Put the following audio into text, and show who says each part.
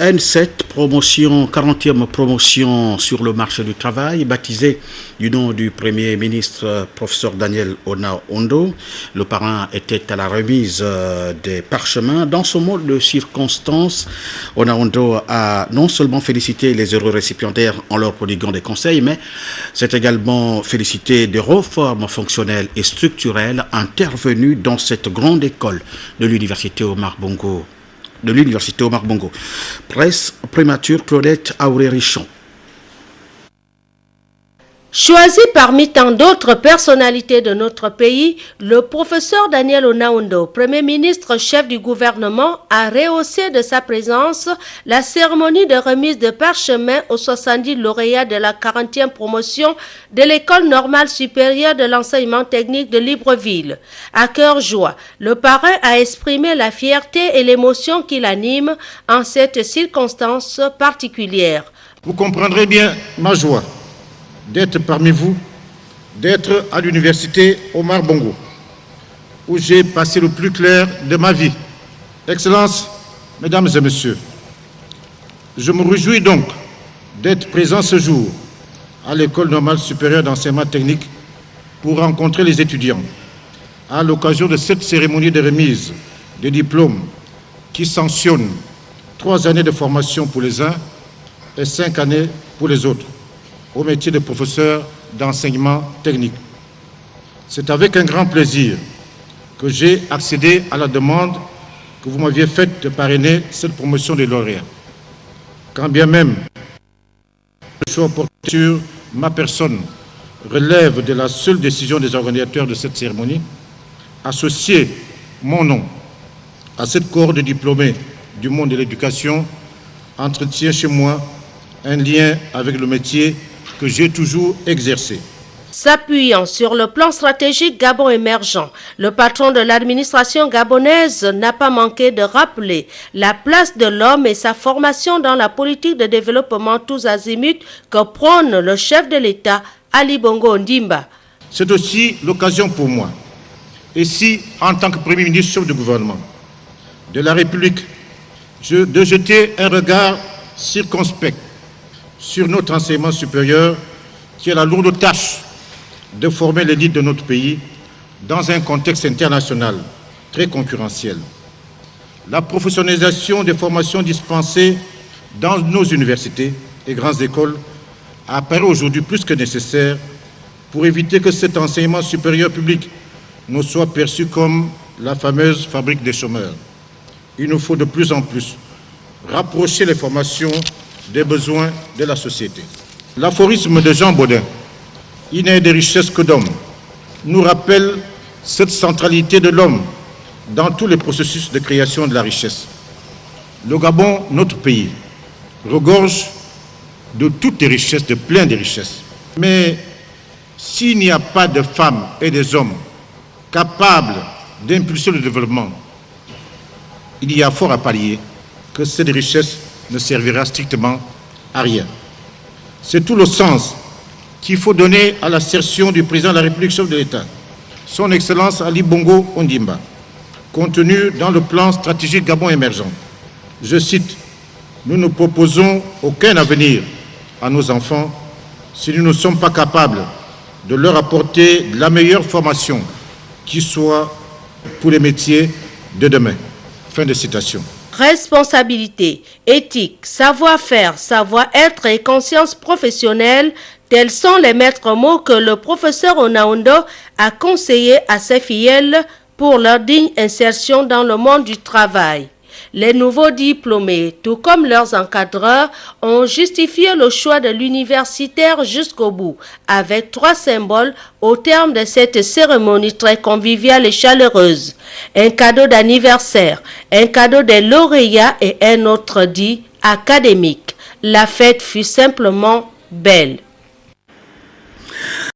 Speaker 1: N7, promotion, 40e promotion sur le marché du travail, baptisée du nom du Premier ministre, professeur Daniel Ona-Ondo. Le parrain était à la remise des parchemins. Dans ce mode de circonstances, Ona-Ondo a non seulement félicité les heureux récipiendaires en leur prodiguant des conseils, mais s'est également félicité des réformes fonctionnelles et structurelles intervenues dans cette grande école de l'université Omar Bongo. Presse prémature, Claudette Auré-Richon.
Speaker 2: Choisi parmi tant d'autres personnalités de notre pays, le professeur Daniel Ona-Ondo, Premier ministre chef du gouvernement, a rehaussé de sa présence la cérémonie de remise de parchemin aux 70 lauréats de la 40e promotion de l'École normale supérieure de l'enseignement technique de Libreville. À cœur joie, le parrain a exprimé la fierté et l'émotion qui l'anime en cette circonstance particulière.
Speaker 3: Vous comprendrez bien ma joie d'être parmi vous, d'être à l'université Omar Bongo, où j'ai passé le plus clair de ma vie. Excellences, mesdames et messieurs, je me réjouis donc d'être présent ce jour à l'École normale supérieure d'enseignement technique pour rencontrer les étudiants à l'occasion de cette cérémonie de remise des diplômes qui sanctionne 3 années de formation pour les uns et 5 années pour les autres au métier de professeur d'enseignement technique. C'est avec un grand plaisir que j'ai accédé à la demande que vous m'aviez faite de parrainer cette promotion des lauréats. Quand bien même le choix porté sur ma personne relève de la seule décision des organisateurs de cette cérémonie, associer mon nom à cette cohorte de diplômés du monde de l'éducation entretient chez moi un lien avec le métier que j'ai toujours exercé.
Speaker 2: S'appuyant sur le plan stratégique Gabon émergent, le patron de l'administration gabonaise n'a pas manqué de rappeler la place de l'homme et sa formation dans la politique de développement tous azimuts que prône le chef de l'État, Ali Bongo Ondimba.
Speaker 3: C'est aussi l'occasion pour moi, ici en tant que Premier ministre chef du gouvernement de la République, de jeter un regard circonspect sur notre enseignement supérieur qui a la lourde tâche de former l'élite de notre pays dans un contexte international très concurrentiel. La professionnalisation des formations dispensées dans nos universités et grandes écoles apparaît aujourd'hui plus que nécessaire pour éviter que cet enseignement supérieur public ne soit perçu comme la fameuse fabrique des chômeurs. Il nous faut de plus en plus rapprocher les formations des besoins de la société. L'aphorisme de Jean Baudin, « Il n'est de richesse que d'hommes », nous rappelle cette centralité de l'homme dans tous les processus de création de la richesse. Le Gabon, notre pays, regorge de toutes les richesses, de plein de richesses. Mais s'il n'y a pas de femmes et des hommes capables d'impulser le développement, il y a fort à parier que cette richesse ne servira strictement à rien. C'est tout le sens qu'il faut donner à l'assertion du président de la République, chef de l'État, son Excellence Ali Bongo Ondimba, contenue dans le plan stratégique Gabon émergent. Je cite, « Nous ne proposons aucun avenir à nos enfants si nous ne sommes pas capables de leur apporter la meilleure formation qui soit pour les métiers de demain. » Fin de citation.
Speaker 2: Responsabilité, éthique, savoir-faire, savoir-être et conscience professionnelle, tels sont les maîtres mots que le professeur Ona-Ondo a conseillé à ses fidèles pour leur digne insertion dans le monde du travail. Les nouveaux diplômés, tout comme leurs encadreurs, ont justifié le choix de l'universitaire jusqu'au bout, avec 3 symboles au terme de cette cérémonie très conviviale et chaleureuse. Un cadeau d'anniversaire, un cadeau des lauréats et un autre dit académique. La fête fut simplement belle.